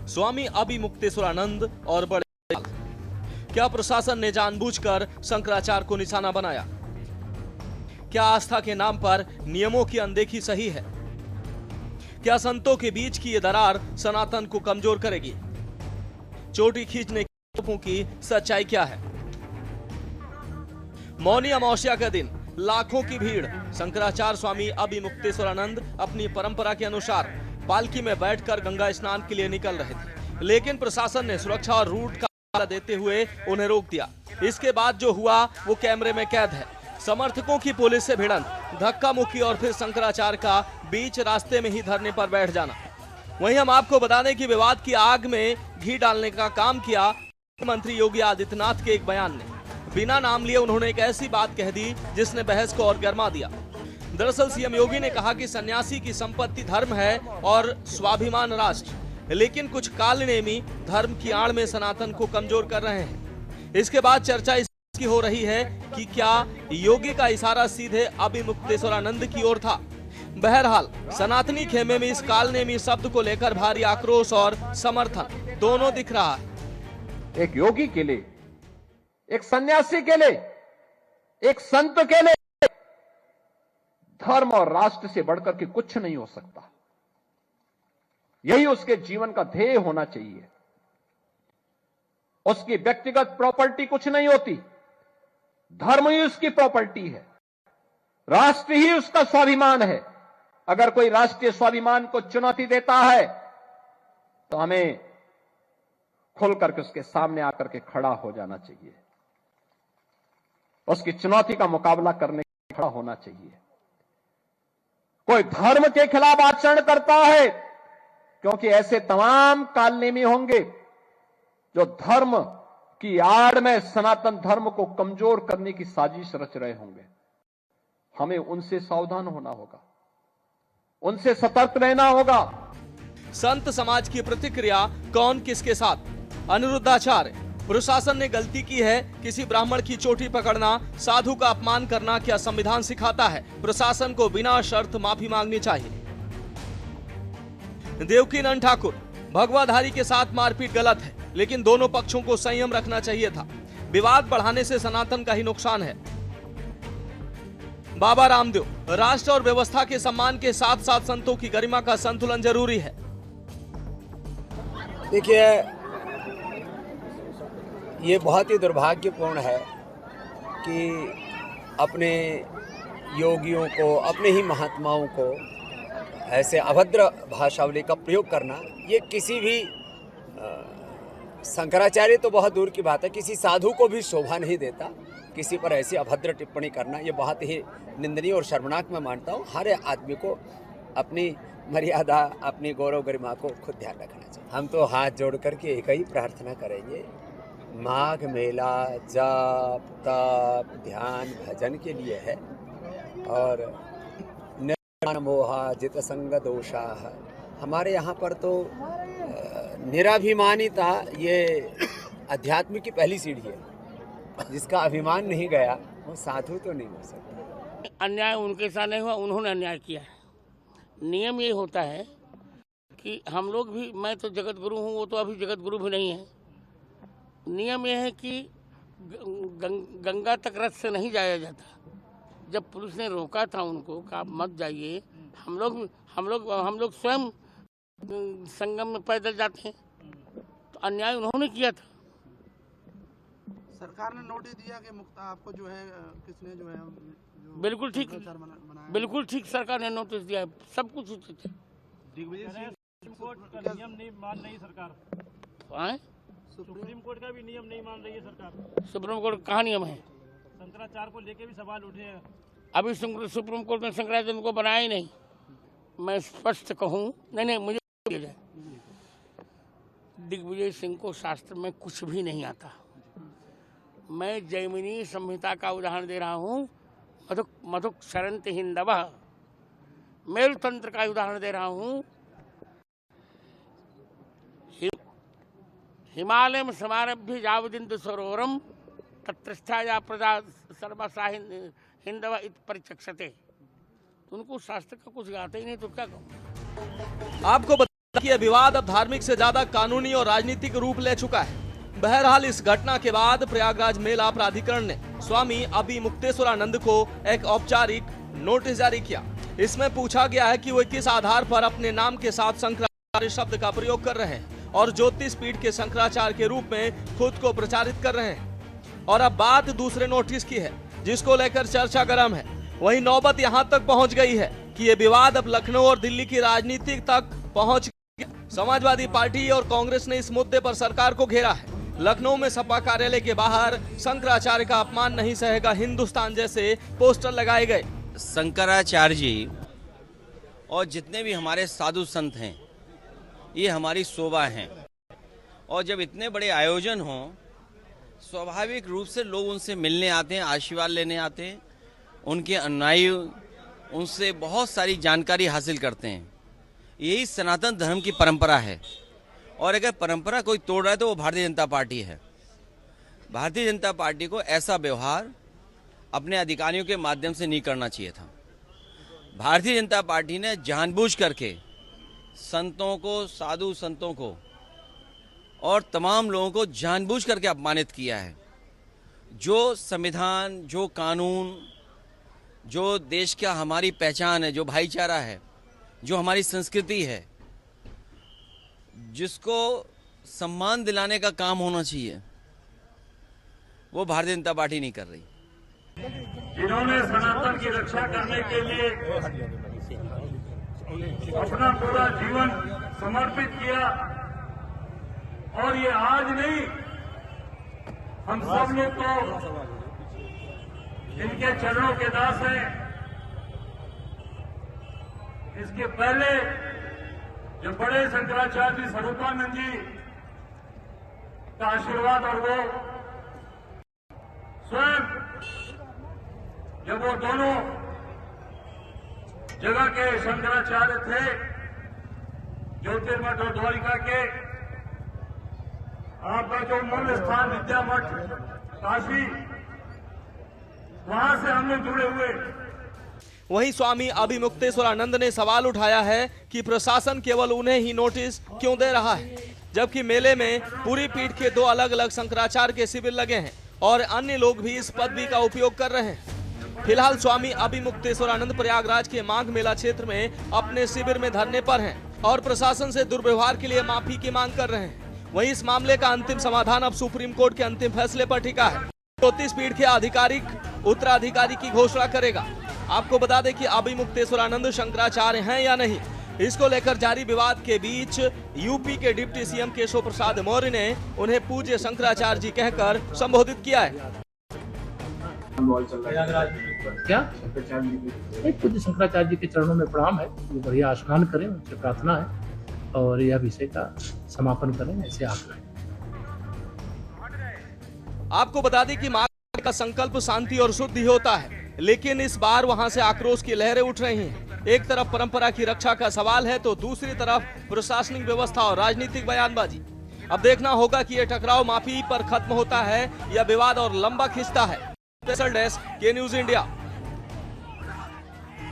स्वामी अभिमुक्तेश्वरानंद और बड़े क्या प्रशासन ने जानबूझकर शंकराचार्य को निशाना बनाया? क्या आस्था के नाम पर नियमों की अनदेखी सही है? क्या संतों के बीच की ये दरार सनातन को कमजोर करेगी? चोटी खींचने के आरोपों की सच्चाई क्या है? मौनी अमावस्या का दिन, लाखों की भीड़। शंकराचार्य स्वामी अभिमुक्तेश्वरानंद अपनी परंपरा के अनुसार पालकी में बैठकर गंगा स्नान के लिए निकल रहे थे, लेकिन प्रशासन ने सुरक्षा और रूट का हवाला देते हुए उन्हें रोक दिया। इसके बाद जो हुआ वो कैमरे में कैद है। समर्थकों की पुलिस से भिड़ंत, धक्का मुक्की और फिर शंकराचार्य का बीच रास्ते में ही धरने पर बैठ जाना। वहीं हम आपको बता दें कि विवाद की आग में घी डालने का काम किया मुख्यमंत्री योगी आदित्यनाथ के एक बयान ने। बिना नाम लिए उन्होंने एक ऐसी बात कह दी जिसने बहस को और गर्मा दिया। दरअसल सीएम योगी ने कहा कि सन्यासी की संपत्ति धर्म है और स्वाभिमान राष्ट्र, लेकिन कुछ कालनेमी धर्म की आड़ में सनातन को कमजोर कर रहे हैं। इसके बाद चर्चा इसकी हो रही है कि क्या योगी का इशारा सीधे अभिमुक्तेश्वरानंद की ओर था। बहरहाल सनातनी खेमे में इस कालनेमी शब्द को लेकर भारी आक्रोश और समर्थन दोनों दिख रहा है। एक योगी के लिए, एक सन्यासी के लिए, एक संत के लिए धर्म और राष्ट्र से बढ़कर के कुछ नहीं हो सकता। यही उसके जीवन का ध्येय होना चाहिए। उसकी व्यक्तिगत प्रॉपर्टी कुछ नहीं होती, धर्म ही उसकी प्रॉपर्टी है, राष्ट्र ही उसका स्वाभिमान है। अगर कोई राष्ट्रीय स्वाभिमान को चुनौती देता है तो हमें खुल करके उसके सामने आकर के खड़ा हो जाना चाहिए, उसकी चुनौती का मुकाबला करने के लिए खड़ा होना चाहिए। कोई धर्म के खिलाफ आचरण करता है, क्योंकि ऐसे तमाम कालनेमी होंगे जो धर्म की आड़ में सनातन धर्म को कमजोर करने की साजिश रच रहे होंगे। हमें उनसे सावधान होना होगा, उनसे सतर्क रहना होगा। संत समाज की प्रतिक्रिया कौन किसके साथ? अनिरुद्धाचार्य, प्रशासन ने गलती की है, किसी ब्राह्मण की चोटी पकड़ना, साधु का अपमान करना क्या संविधान सिखाता है? प्रशासन को बिना शर्त माफी मांगनी चाहिए। देवकीनंदन ठाकुर, भगवाधारी के साथ मारपीट गलत है, लेकिन दोनों पक्षों को संयम रखना चाहिए था। विवाद बढ़ाने से सनातन का ही नुकसान है। बाबा रामदेव, राष्ट्र और व्यवस्था के सम्मान के साथ साथ संतों की गरिमा का संतुलन जरूरी है। देखिए, ये बहुत ही दुर्भाग्यपूर्ण है कि अपने योगियों को, अपने ही महात्माओं को ऐसे अभद्र भाषावली का प्रयोग करना, ये किसी भी शंकराचार्य तो बहुत दूर की बात है, किसी साधु को भी शोभा नहीं देता। किसी पर ऐसी अभद्र टिप्पणी करना ये बहुत ही निंदनीय और शर्मनाक मैं मानता हूँ। हर आदमी को अपनी मर्यादा, अपनी गौरव गरिमा को खुद ध्यान रखना चाहिए। हम तो हाथ जोड़ करके एक ही प्रार्थना करेंगे, माघ मेला जाप तप ध्यान भजन के लिए है, और निर्वाण मोहा जित संग दोषा। हमारे यहाँ पर तो निराभिमानिता ये अध्यात्म की पहली सीढ़ी है। जिसका अभिमान नहीं गया वो साधु तो नहीं हो सकता। अन्याय उनके साथ नहीं हुआ, उन्होंने अन्याय किया है। नियम ये होता है कि हम लोग भी, मैं तो जगत गुरु हूँ, वो तो अभी जगत गुरु भी नहीं है। नियम ये है कि गंगा तक रथ से नहीं जाया जाता। जब पुलिस ने रोका था उनको कि आप मत जाइए, हम लोग स्वयं संगम में पैदल जाते हैं, तो अन्याय उन्होंने किया था। सरकार ने नोटिस दिया कि मुक्ता आपको जो है किसने जो है बिल्कुल ठीक सरकार ने नोटिस दिया है, सब कुछ उचित है। सुप्रीम कोर्ट का नियम नहीं मान रही सरकार। सुप्रीम कोर्ट का भी नियम नहीं मान रही है सरकार। सुप्रीम कोर्ट कहाँ नियम है? शंकराचार्य को लेके भी सवाल उठे हैं। अभी सुप्रीम कोर्ट ने शंकराचार्य को बनाया ही नहीं। मैं स्पष्ट कहूँ, नहीं मुझे दिग्विजय सिंह को शास्त्र में कुछ भी नहीं आता। मैं जैमिनी संहिता का उदाहरण दे रहा हूँ, मधुक शरंत हिंदवः, मेरु तंत्र का उदाहरण दे रहा हूँ। हिमालय में समारभ्य जावदिंदु सरोवरम तत्रस्थाया प्रजा सर्वसा हिंदव इत परिचक्षते। उनको शास्त्र का कुछ आता ही नहीं, तो क्या कहूँ। आपको यह विवाद अब धार्मिक से ज्यादा कानूनी और राजनीतिक रूप ले चुका है। बहरहाल इस घटना के बाद प्रयागराज मेला प्राधिकरण ने स्वामी अभिमुक्तेश्वरानंद को एक औपचारिक नोटिस जारी किया। इसमें पूछा गया है कि वे किस आधार पर अपने नाम के साथ शंकराचार्य शब्द का प्रयोग कर रहे हैं और ज्योतिष पीठ के शंकराचार्य के रूप में खुद को प्रचारित कर रहे हैं। और अब बात दूसरे नोटिस की है, जिसको लेकर चर्चा गर्म है। वही नौबत यहां तक पहुंच गई है कि ये विवाद अब लखनऊ और दिल्ली की राजनीति तक पहुंच गया। समाजवादी पार्टी और कांग्रेस ने इस मुद्दे पर सरकार को घेरा है। लखनऊ में सपा कार्यालय के बाहर शंकराचार्य का अपमान नहीं सहेगा हिंदुस्तान जैसे पोस्टर लगाए गए। शंकराचार्य जी और जितने भी हमारे साधु संत हैं, ये हमारी शोभा हैं। और जब इतने बड़े आयोजन हों, स्वाभाविक रूप से लोग उनसे मिलने आते हैं, आशीर्वाद लेने आते हैं, उनके अनुयायी उनसे बहुत सारी जानकारी हासिल करते हैं। यही सनातन धर्म की परंपरा है। और अगर परंपरा कोई तोड़ रहा है तो वो भारतीय जनता पार्टी है। भारतीय जनता पार्टी को ऐसा व्यवहार अपने अधिकारियों के माध्यम से नहीं करना चाहिए था। भारतीय जनता पार्टी ने जानबूझ करके संतों को, साधु संतों को और तमाम लोगों को जानबूझ करके अपमानित किया है। जो संविधान, जो कानून, जो देश का हमारी पहचान है, जो भाईचारा है, जो हमारी संस्कृति है, जिसको सम्मान दिलाने का काम होना चाहिए, वो भारतीय जनता पार्टी नहीं कर रही। जिन्होंने सनातन की रक्षा करने के लिए अपना पूरा जीवन समर्पित किया, और ये आज नहीं, हम सब लोग तो इनके चरणों के दास हैं। इसके पहले जो बड़े शंकराचार्य जी स्वरूपानंद जी का आशीर्वाद, और वो स्वयं जब वो दोनों जगह के शंकराचार्य थे, ज्योतिर्मठ और द्वारिका के, आपका जो मूल स्थान विद्या मठ काशी, वहां से हम लोग जुड़े हुए। वहीं स्वामी अभिमुक्तेश्वरानंद ने सवाल उठाया है कि प्रशासन केवल उन्हें ही नोटिस क्यों दे रहा है, जबकि मेले में पूरी पीठ के 2 अलग अलग शंकराचार्य के शिविर लगे हैं और अन्य लोग भी इस पदवी का उपयोग कर रहे हैं। फिलहाल स्वामी अभिमुक्तेश्वरानंद प्रयागराज के माघ मेला क्षेत्र में अपने शिविर में धरने पर हैं और प्रशासन से दुर्व्यवहार के लिए माफी की मांग कर रहे हैं। वहीं इस मामले का अंतिम समाधान अब सुप्रीम कोर्ट के अंतिम फैसले पर टिका है। ज्योतिष पीठ के आधिकारिक उत्तराधिकारी की घोषणा करेगा। आपको बता दें कि अभिमुक्तेश्वरानंद शंकराचार्य हैं या नहीं, इसको लेकर जारी विवाद के बीच यूपी के डिप्टी सीएम केशव प्रसाद मौर्य ने उन्हें पूज्य शंकराचार्य जी कहकर संबोधित किया है। क्या पूज्य शंकराचार्य जी के चरणों में प्रणाम है, वो बढ़िया स्नान करें, उनसे प्रार्थना है और यह विषय का समापन करें, ऐसे आग्रह है। आपको बता दें कि माघ का संकल्प शांति और शुद्धि होता है, लेकिन इस बार वहां से आक्रोश की लहरें उठ रही हैं। एक तरफ परंपरा की रक्षा का सवाल है तो दूसरी तरफ प्रशासनिक व्यवस्था और राजनीतिक बयानबाजी। अब देखना होगा कि यह टकराव माफी पर खत्म होता है या विवाद और लंबा खिंचता है। स्पेशल डेस्क के न्यूज़ इंडिया।